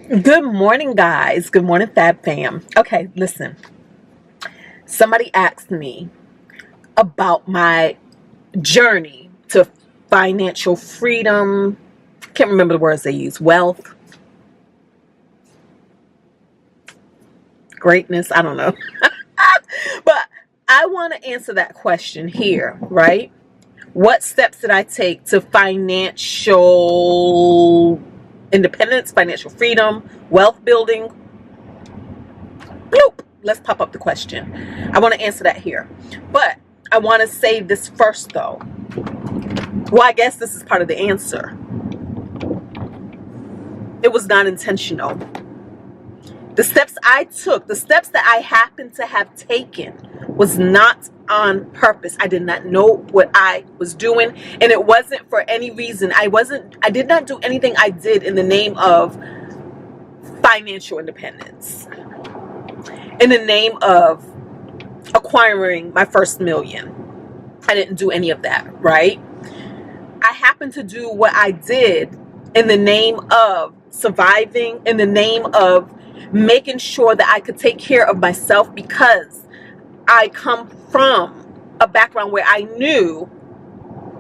Good morning, guys. Good morning, Fab Fam. Okay, listen. Somebody asked me about my journey to financial freedom. Can't remember the words they use. Wealth, greatness. I don't know. But I want to answer that question here, right? What steps did I take to financial independence, financial freedom, wealth building? Bloop. Let's pop up the question. I want to answer that here. But I want to say this first, though. Well, I guess this is part of the answer. It was not intentional. The steps I took, the steps that I happened to have taken, was not on purpose. I did not know what I was doing, and it wasn't for any reason. I did not do anything I did in the name of financial independence, in the name of acquiring my first million. I didn't do any of that, right? I happened to do what I did in the name of surviving, in the name of making sure that I could take care of myself, because I come from a background where I knew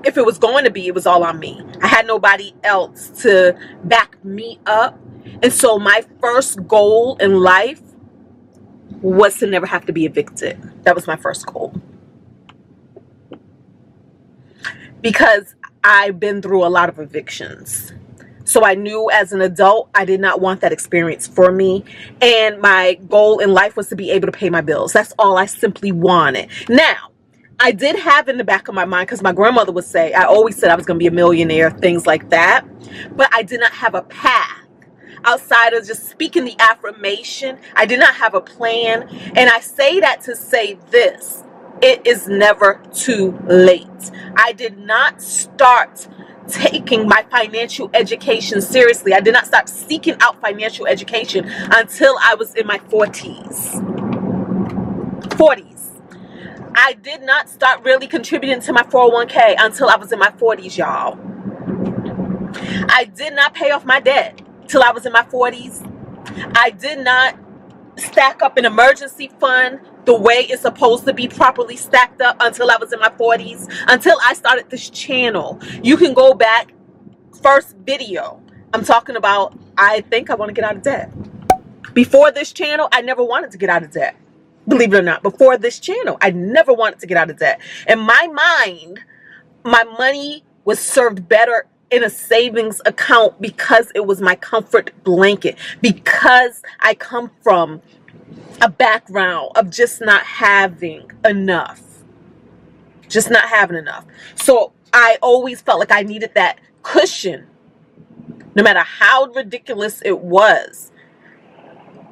if it was going to be, it was all on me. I had nobody else to back me up. And so my first goal in life was to never have to be evicted. That was my first goal. Because I've been through a lot of evictions. So I knew as an adult, I did not want that experience for me. And my goal in life was to be able to pay my bills. That's all I simply wanted. Now, I did have in the back of my mind, because my grandmother would say, I always said I was going to be a millionaire, things like that. But I did not have a path. Outside of just speaking the affirmation, I did not have a plan. And I say that to say this: it is never too late. I did not start taking my financial education seriously. I did not start seeking out financial education until I was in my 40s. I did not start really contributing to my 401k until I was in my 40s, y'all. I did not pay off my debt till I was in my 40s. I did not stack up an emergency fund the way it's supposed to be properly stacked up until I was in my 40s, until I started this channel. You can go back, first video, I'm talking about, I think I want to get out of debt. Before this channel, I never wanted to get out of debt. Believe it or not, before this channel, I never wanted to get out of debt. In my mind, my money was served better in a savings account because it was my comfort blanket, because I come from a background of just not having enough. Just not having enough. So I always felt like I needed that cushion, no matter how ridiculous it was,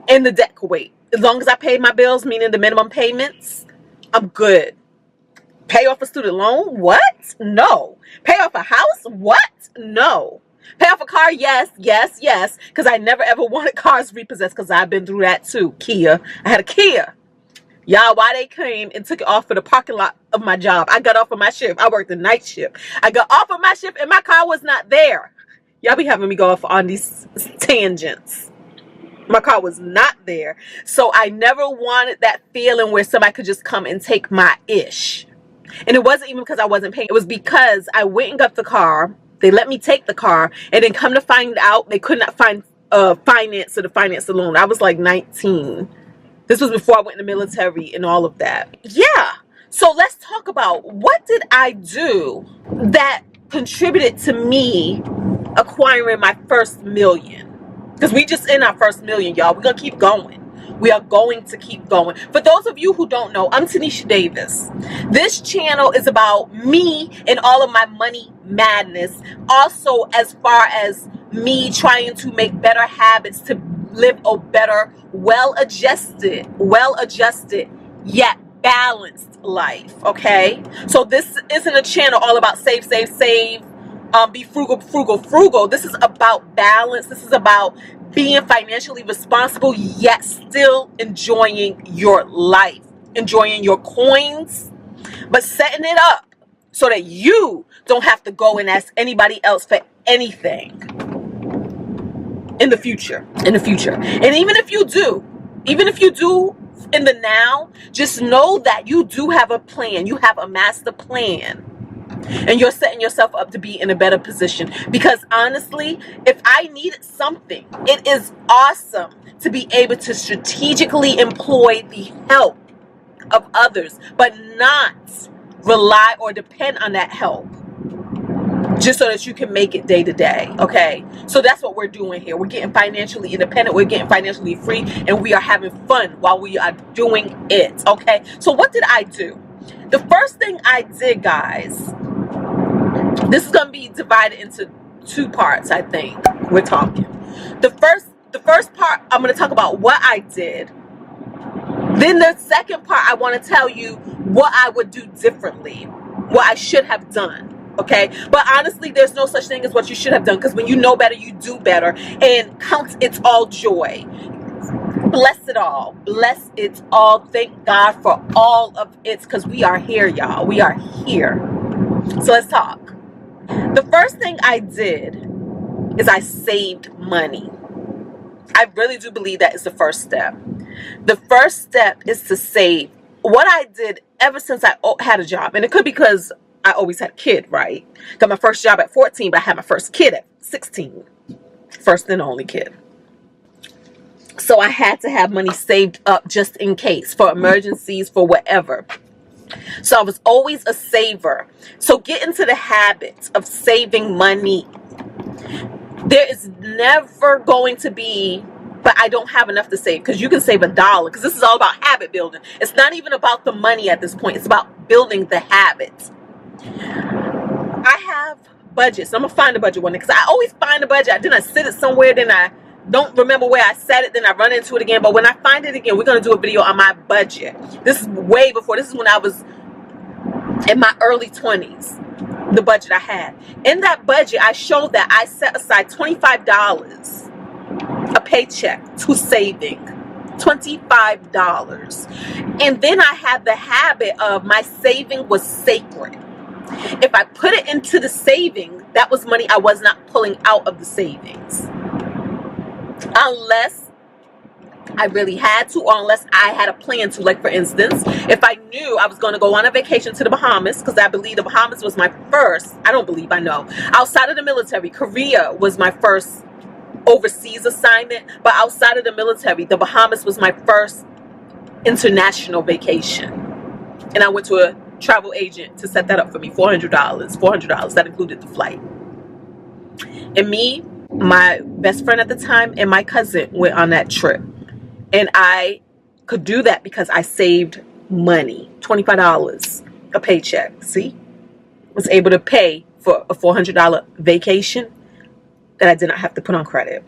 in the debt could wait. As long as I paid my bills, meaning the minimum payments, I'm good. Pay off a student loan? What? No. Pay off a house? What? No. Pay off a car? Yes, yes, yes. Because I never ever wanted cars repossessed, because I've been through that too. Kia. I had a Kia. Y'all, why they came and took it off for the parking lot of my job. I got off of my shift. I worked the night shift. I got off of my shift and my car was not there. Y'all be having me go off on these tangents. My car was not there. So I never wanted that feeling where somebody could just come and take my ish. And it wasn't even because I wasn't paying. It was because I went and got the car. They let me take the car. And then come to find out, they could not find finance to finance the loan. I was like 19. This was before I went in the military and all of that. Yeah. So let's talk about, what did I do that contributed to me acquiring my first million? Because we just in our first million, y'all. We're going to keep going. We are going to keep going. For those of you who don't know, I'm Tinesha Davis. This channel is about me and all of my money madness. Also, as far as me trying to make better habits to live a better, well-adjusted, yet balanced life, okay? So this isn't a channel all about save, be frugal. This is about balance. This is about being financially responsible, yet still enjoying your life, enjoying your coins, but setting it up so that you don't have to go and ask anybody else for anything. in the future. And even if you do in the now, just know that you do have a plan. You have a master plan. And you're setting yourself up to be in a better position. Because honestly, if I needed something, it is awesome to be able to strategically employ the help of others, but not rely or depend on that help just so that you can make it day to day. Okay, so that's what we're doing here. We're getting financially independent, we're getting financially free, and we are having fun while we are doing it. Okay, so what did I do? The first thing I did, guys, this is going to be divided into two parts. I think we're talking the first part, I'm going to talk about what I did. Then the second part, I want to tell you what I would do differently, what I should have done. Okay, but honestly, there's no such thing as what you should have done, because when you know better, you do better. And count it's all joy. Bless it all. Bless it all. Thank God for all of it, because we are here, y'all. We are here. So let's talk. The first thing I did is I saved money. I really do believe that is the first step. The first step is to save. What I did ever since I had a job, and it could be because I always had a kid, right? Got my first job at 14, but I had my first kid at 16. First and only kid. So I had to have money saved up just in case, for emergencies, for whatever. So I was always a saver. So get into the habit of saving money. There is never going to be, but I don't have enough to save, because you can save $1, because this is all about habit building. It's not even about the money at this point. It's about building the habits. I have budgets. I'm going to find a budget one day, because I always find a budget. Then I sit it somewhere, then I don't remember where I set it, then I run into it again. But when I find it again, we're going to do a video on my budget. This is way before. This is when I was in my early 20s, the budget I had. In that budget, I showed that I set aside $25 a paycheck to saving. $25. And then I had the habit of my saving was sacred. If I put it into the saving, that was money I was not pulling out of the savings. Unless I really had to, or unless I had a plan to. Like, for instance, if I knew I was going to go on a vacation to the Bahamas, because I believe the Bahamas was my first, I don't believe, I know, outside of the military, Korea was my first overseas assignment, but outside of the military, the Bahamas was my first international vacation. And I went to a travel agent to set that up for me. $400. That included the flight. And me, my best friend at the time, and my cousin went on that trip. And I could do that because I saved money. $25 a paycheck. See? Was able to pay for a $400 vacation that I did not have to put on credit.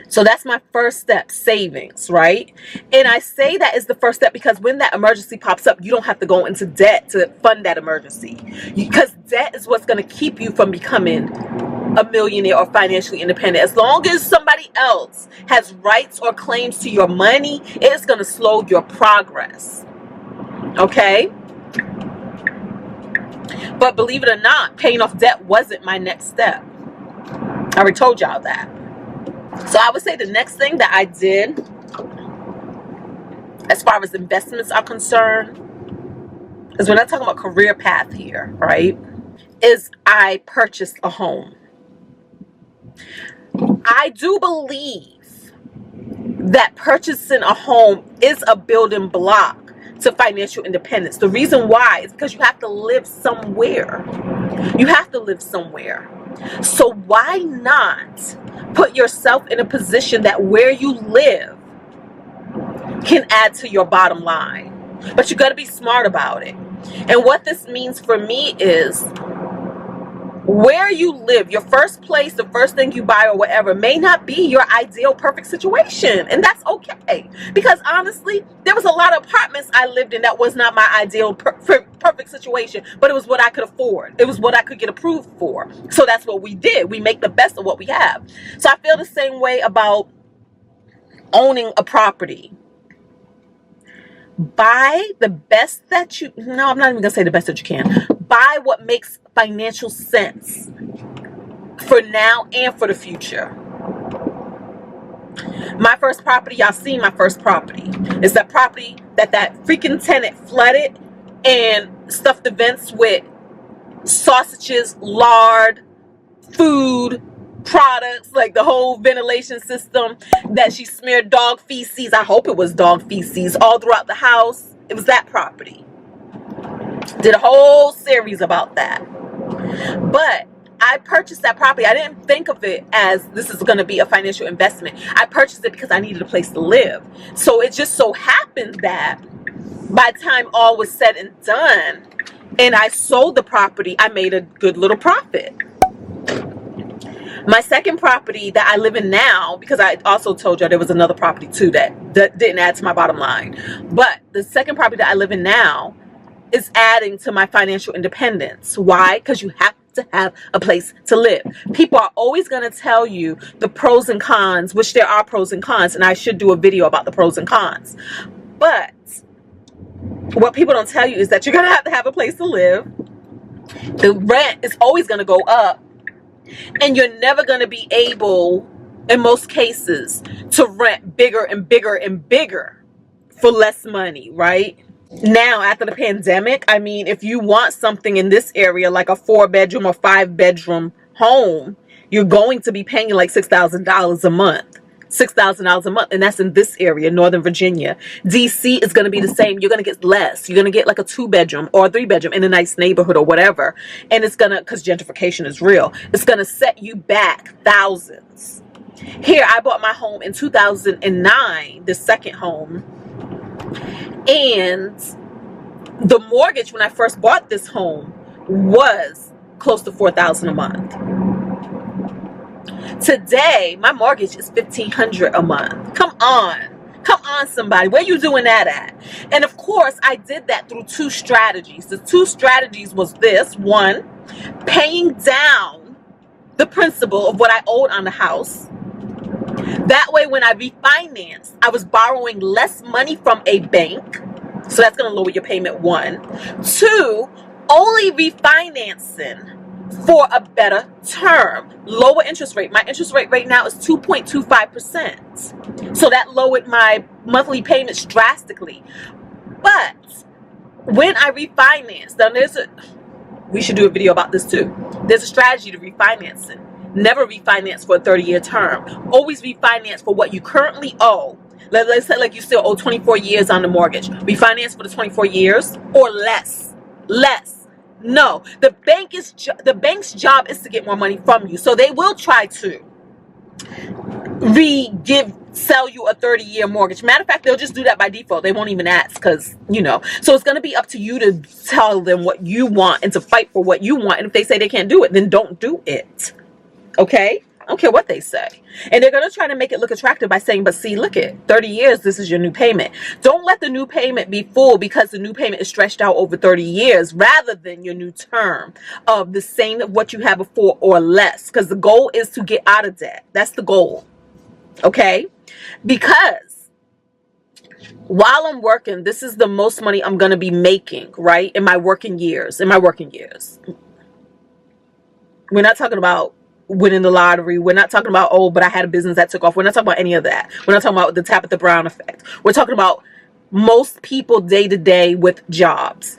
So that's my first step, savings, right? And I say that is the first step because when that emergency pops up, you don't have to go into debt to fund that emergency. Because debt is what's going to keep you from becoming a millionaire or financially independent. As long as somebody else has rights or claims to your money, it's going to slow your progress. Okay? But believe it or not, paying off debt wasn't my next step. I already told y'all that. So I would say the next thing that I did, as far as investments are concerned, is when I talk about career path here, right, is I purchased a home. I do believe that purchasing a home is a building block to financial independence. The reason why is because you have to live somewhere. You have to live somewhere. So why not put yourself in a position that where you live can add to your bottom line? But you got to be smart about it. And what this means for me is where you live, your first place, the first thing you buy or whatever may not be your ideal perfect situation. And that's okay. Because honestly, there was a lot of apartments I lived in that was not my ideal perfect situation, but it was what I could afford. It was what I could get approved for. So that's what we did. We make the best of what we have. So I feel the same way about owning a property. Buy the best that you, no, I'm not even going to say the best that you can. Buy what makes financial sense for now and for the future. My first property, y'all seen my first property. It's that property that freaking tenant flooded and stuffed the vents with sausages, lard, food products, like the whole ventilation system, that she smeared dog feces, I hope it was dog feces, all throughout the house. It was that property. Did a whole series about that. But I purchased that property. I didn't think of it as this is going to be a financial investment. I purchased it because I needed a place to live. So it just so happened that by the time all was said and done and I sold the property, I made a good little profit. My second property that I live in now, because I also told you there was another property too that didn't add to my bottom line. But the second property that I live in now is adding to my financial independence. Why? Because you have to have a place to live. People are always going to tell you the pros and cons, which there are pros and cons, and I should do a video about the pros and cons. But what people don't tell you is that you're going to have a place to live. The rent is always going to go up. And you're never going to be able, in most cases, to rent bigger and bigger and bigger for less money, right? Now, after the pandemic, I mean, if you want something in this area, like a 4-bedroom or 5-bedroom home, you're going to be paying like $6,000 a month. $6,000 a month, and that's in this area, Northern Virginia. DC is going to be the same. You're going to get less. You're going to get like a 2-bedroom or a 3-bedroom in a nice neighborhood or whatever, and it's going to, because gentrification is real, it's going to set you back thousands. Here, I bought my home in 2009, the second home, and the mortgage when I first bought this home was close to $4,000 a month. Today, my mortgage is $1,500 a month. Come on, somebody. Where you doing that at? And of course, I did that through 2 strategies. The 2 strategies was this: 1, paying down the principal of what I owed on the house. That way, when I refinanced, I was borrowing less money from a bank. So that's going to lower your payment, 1. 2, only refinancing for a better term, lower interest rate. My interest rate right now is 2.25%. So that lowered my monthly payments drastically. But when I refinance, now we should do a video about this too. There's a strategy to refinancing. Never refinance for a 30-year term. Always refinance for what you currently owe. Let's say like you still owe 24 years on the mortgage. Refinance for the 24 years or less. No, the bank's job is to get more money from you. So they will try to sell you a 30-year mortgage. Matter of fact, they'll just do that by default. They won't even ask because, so it's going to be up to you to tell them what you want and to fight for what you want. And if they say they can't do it, then don't do it. Okay? I don't care what they say. And they're going to try to make it look attractive by saying, but see, look at 30 years, this is your new payment. Don't let the new payment be full because the new payment is stretched out over 30 years rather than your new term of the same of what you had before or less. Because the goal is to get out of debt. That's the goal. Okay? Because while I'm working, this is the most money I'm going to be making, right? In my working years. We're not talking about winning the lottery. We're not talking about, but I had a business that took off. We're not talking about any of that. We're not talking about the Tabitha Brown effect. We're talking about most people day to day with jobs.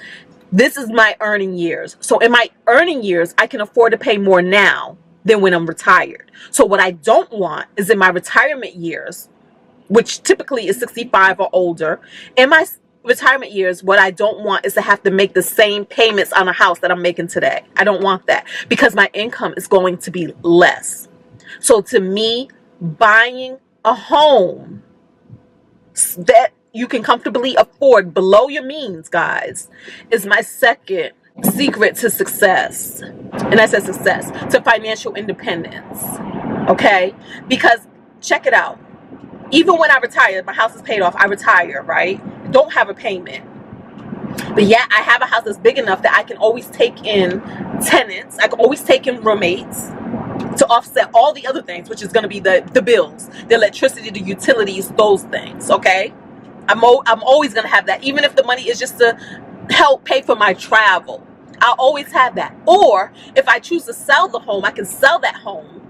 This is my earning years. So in my earning years, I can afford to pay more now than when I'm retired. So what I don't want is in my retirement years, which typically is 65 or older, in my retirement years, what I don't want is to have to make the same payments on a house that I'm making today. I don't want that because my income is going to be less. So to me, buying a home that you can comfortably afford below your means, guys, is my second secret to success. And I said success, to financial independence. Okay? Because check it out. Even when I retire, my house is paid off, I retire, right? Don't have a payment. But yeah, I have a house that's big enough that I can always take in tenants. I can always take in roommates to offset all the other things, which is going to be the bills, the electricity, the utilities, those things, okay? I'm always going to have that, even if the money is just to help pay for my travel. I'll always have that. Or if I choose to sell the home, I can sell that home,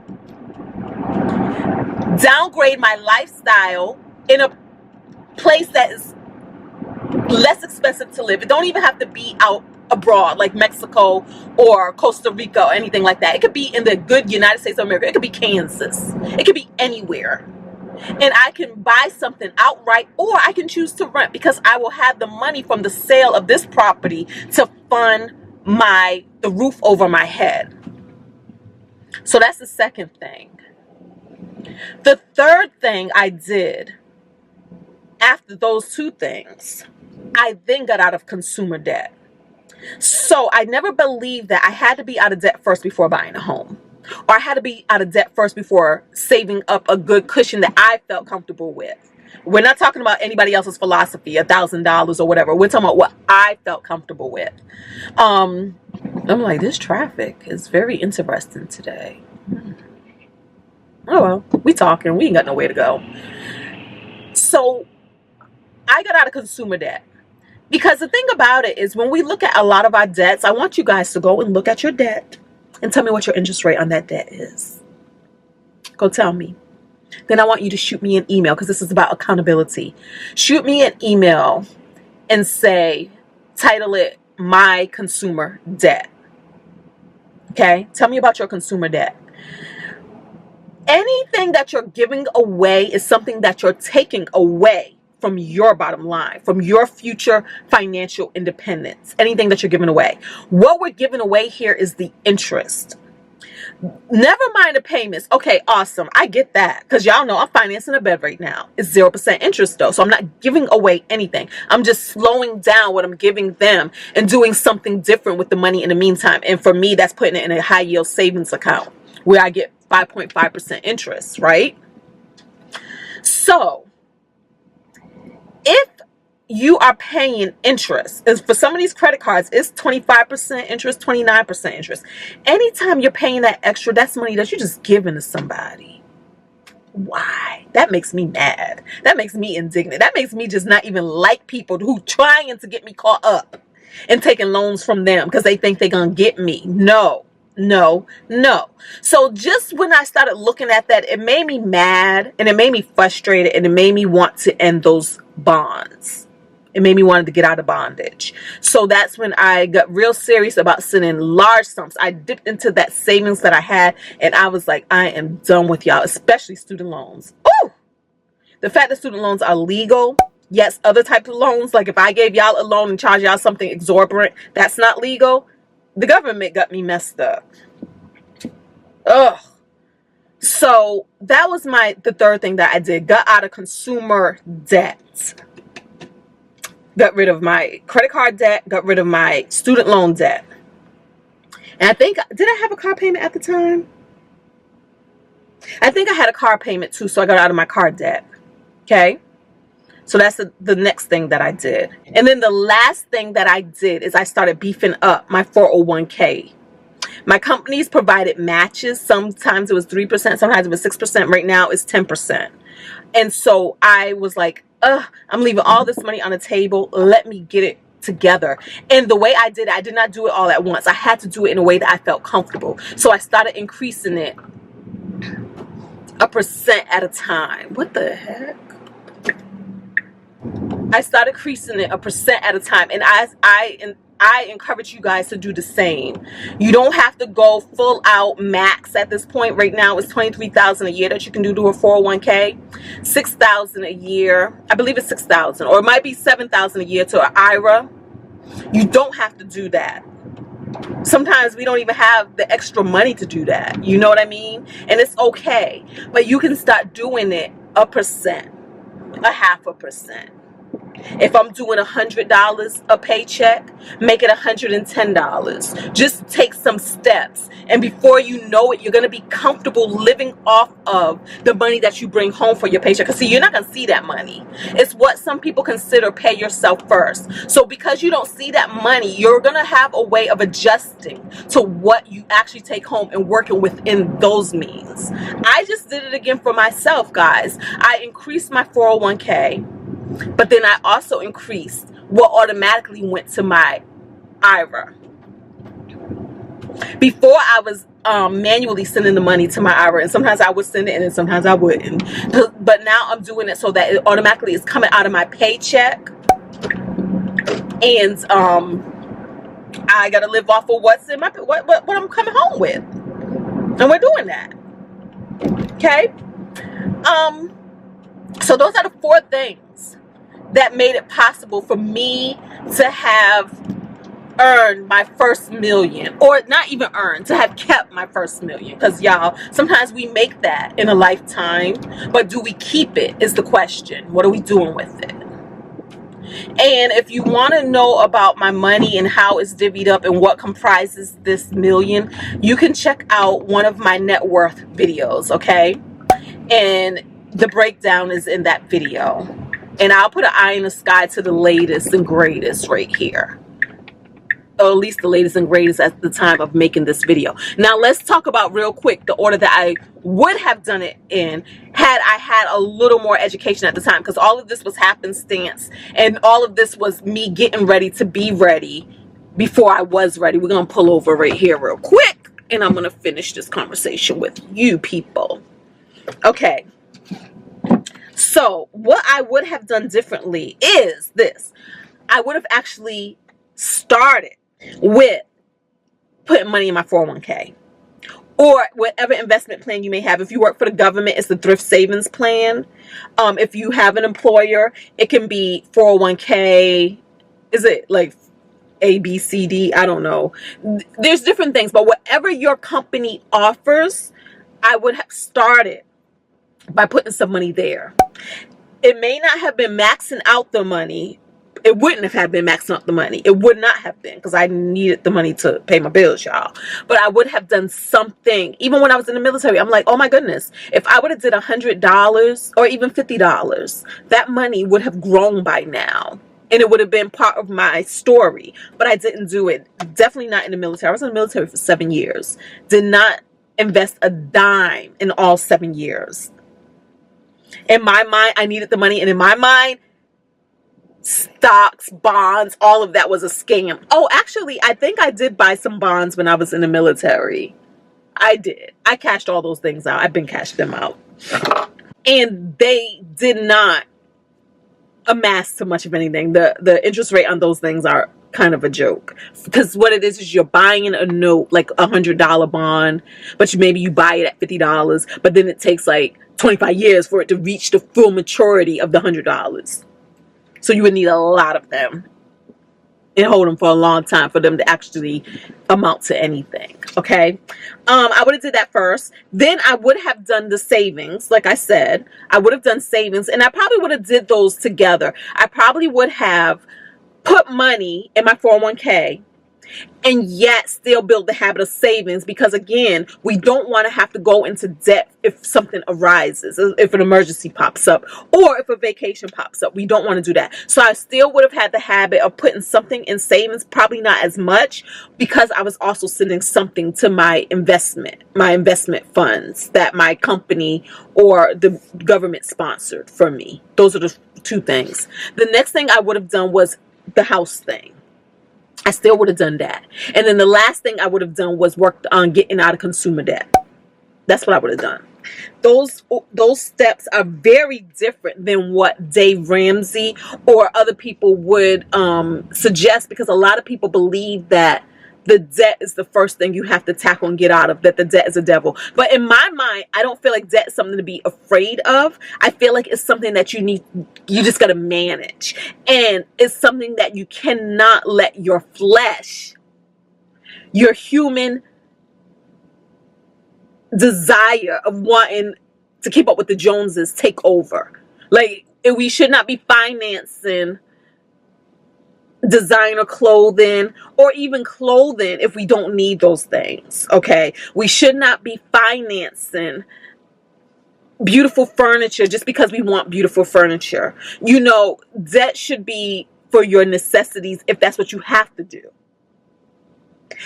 downgrade my lifestyle in a place that is less expensive to live. It don't even have to be out abroad like Mexico or Costa Rica or anything like that. It could be in the good United States of America. It could be Kansas. It could be anywhere. And I can buy something outright, or I can choose to rent, because I will have the money from the sale of this property to fund the roof over my head. So that's the second thing. The third thing I did after those two things, I then got out of consumer debt. So I never believed that I had to be out of debt first before buying a home, or I had to be out of debt first before saving up a good cushion that I felt comfortable with. We're not talking about anybody else's philosophy, $1,000 or whatever. We're talking about what I felt comfortable with. I'm like, this traffic is very interesting today. Oh well, we talking. We ain't got nowhere to go. So I got out of consumer debt. Because the thing about it is, when we look at a lot of our debts, I want you guys to go and look at your debt and tell me what your interest rate on that debt is. Go tell me. Then I want you to shoot me an email, because this is about accountability. Shoot me an email and title it My Consumer Debt. Okay? Tell me about your consumer debt. Anything that you're giving away is something that you're taking away from your bottom line, from your future financial independence. Anything that you're giving away. What we're giving away here is the interest. Never mind the payments. Okay, awesome. I get that, because y'all know I'm financing a bed right now. It's 0% interest though, so I'm not giving away anything. I'm just slowing down what I'm giving them and doing something different with the money in the meantime. And for me, that's putting it in a high yield savings account where I get 5.5% interest, right? So if you are paying interest, and for some of these credit cards, it's 25% interest, 29% interest. Anytime you're paying that extra, that's money that you're just giving to somebody. Why? That makes me mad. That makes me indignant. That makes me just not even like people who trying to get me caught up and taking loans from them because they think they're going to get me. No. So just when I started looking at that, it made me mad, and it made me frustrated, and it made me want to end those bonds. It made me want to get out of bondage. So that's when I got real serious about sending large sums. I dipped into that savings that I had, and I was like, I am done with y'all, especially student loans. Ooh! The fact that student loans are legal. Yes, other types of loans, like if I gave y'all a loan and charge y'all something exorbitant, that's not legal. The government got me messed up. Ugh. So that was the third thing that I did. Got out of consumer debt. Got rid of my credit card debt. Got rid of my student loan debt. And I think, did I have a car payment at the time? I think I had a car payment too, so I got out of my car debt. Okay? So that's the next thing that I did. And then the last thing that I did is I started beefing up my 401k. My companies provided matches. Sometimes it was 3%, sometimes it was 6%. Right now it's 10%. And so I was like, I'm leaving all this money on the table. Let me get it together. And the way I did it, I did not do it all at once. I had to do it in a way that I felt comfortable. So I started increasing it 1% at a time. What the heck? I started increasing it 1% at a time. And I encourage you guys to do the same. You don't have to go full out max at this point. Right now it's $23,000 a year that you can do to a 401k. $6,000 a year. I believe it's $6,000, or it might be $7,000 a year to an IRA. You don't have to do that. Sometimes we don't even have the extra money to do that. You know what I mean? And it's okay. But you can start doing it 1%, 0.5%. If I'm doing $100 a paycheck, make it $110. Just take some steps. And before you know it, you're going to be comfortable living off of the money that you bring home for your paycheck. Because see, you're not going to see that money. It's what some people consider pay yourself first. So because you don't see that money, you're going to have a way of adjusting to what you actually take home and working within those means. I just did it again for myself, guys. I increased my 401k. But then I also increased what automatically went to my IRA. Before I was manually sending the money to my IRA, and sometimes I would send it and then sometimes I wouldn't. But now I'm doing it so that it automatically is coming out of my paycheck, and I gotta live off of what's in my what I'm coming home with, and we're doing that. Okay. So those are the 4 things that made it possible for me to have earned my first million, or not even earned, to have kept my first million. Because y'all, sometimes we make that in a lifetime, but do we keep it is the question. What are we doing with it? And if you want to know about my money and how it's divvied up and what comprises this million, you can check out one of my net worth videos, okay? And the breakdown is in that video. And I'll put an eye in the sky to the latest and greatest right here. Or at least the latest and greatest at the time of making this video. Now let's talk about real quick the order that I would have done it in had I had a little more education at the time, because all of this was happenstance and all of this was me getting ready to be ready before I was ready. We're gonna pull over right here real quick and I'm gonna finish this conversation with you people. Okay, so what I would have done differently is this. I would have actually started with putting money in my 401k or whatever investment plan you may have. If you work for the government, it's the thrift savings plan. If you have an employer, it can be 401k. Is it like A, B, C, D? I don't know. There's different things, but whatever your company offers, I would have started by putting some money there. It may not have been maxing out the money. It wouldn't have been maxing out the money. It would not have been, because I needed the money to pay my bills, y'all. But I would have done something. Even when I was in the military, I'm like, oh my goodness, if I would have did $100 or even $50, that money would have grown by now. And it would have been part of my story. But I didn't do it. Definitely not in the military. I was in the military for 7 years. Did not invest a dime in all 7 years. In my mind, I needed the money. And in my mind, stocks, bonds, all of that was a scam. Oh, actually, I think I did buy some bonds when I was in the military. I did. I cashed all those things out. I've been cashed them out. And they did not amass too much of anything. The interest rate on those things are kind of a joke. Because what it is you're buying a note, like $100 bond, but maybe you buy it at $50, but then it takes like 25 years for it to reach the full maturity of the $100. So you would need a lot of them and hold them for a long time for them to actually amount to anything. Okay. I would have did that first. Then I would have done the savings. Like I said, I would have done savings, and I probably would have did those together. I probably would have put money in my 401k and yet still build the habit of savings, because again, we don't want to have to go into debt if something arises, if an emergency pops up, or if a vacation pops up. We don't want to do that. So I still would have had the habit of putting something in savings, probably not as much, because I was also sending something to my investment funds that my company or the government sponsored for me. Those are the 2 things. The next thing I would have done was the house thing. I still would have done that. And then the last thing I would have done was worked on getting out of consumer debt. That's what I would have done. Those steps are very different than what Dave Ramsey or other people would suggest, because a lot of people believe that the debt is the first thing you have to tackle and get out of, that the debt is a devil. But in my mind, I don't feel like debt is something to be afraid of. I feel like it's something that you just got to manage. And it's something that you cannot let your flesh, your human desire of wanting to keep up with the Joneses take over. Like, we should not be financing designer clothing or even clothing if we don't need those things. Okay, we should not be financing beautiful furniture just because we want beautiful furniture. You know, debt should be for your necessities if that's what you have to do,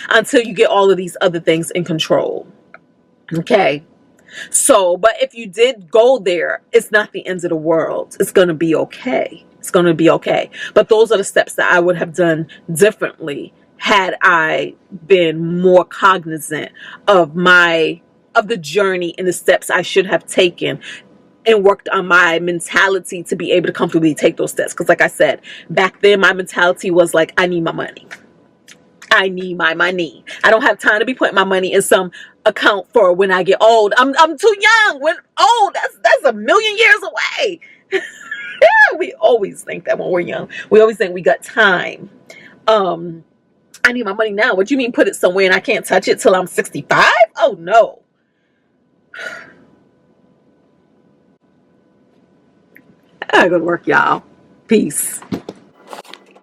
until you get all of these other things in control. Okay, so but if you did go there, it's not the end of the world. It's going to be okay. It's going to be okay. But those are the steps that I would have done differently had I been more cognizant of the journey and the steps I should have taken and worked on my mentality to be able to comfortably take those steps. Because like I said, back then my mentality was like, I need my money. I need my money. I don't have time to be putting my money in some account for when I get old. I'm too young. When old, that's a million years away. We always think that when we're young. We always think we got time. I need my money now. What do you mean put it somewhere and I can't touch it till I'm 65? Oh no. I gotta go to work, y'all. Peace.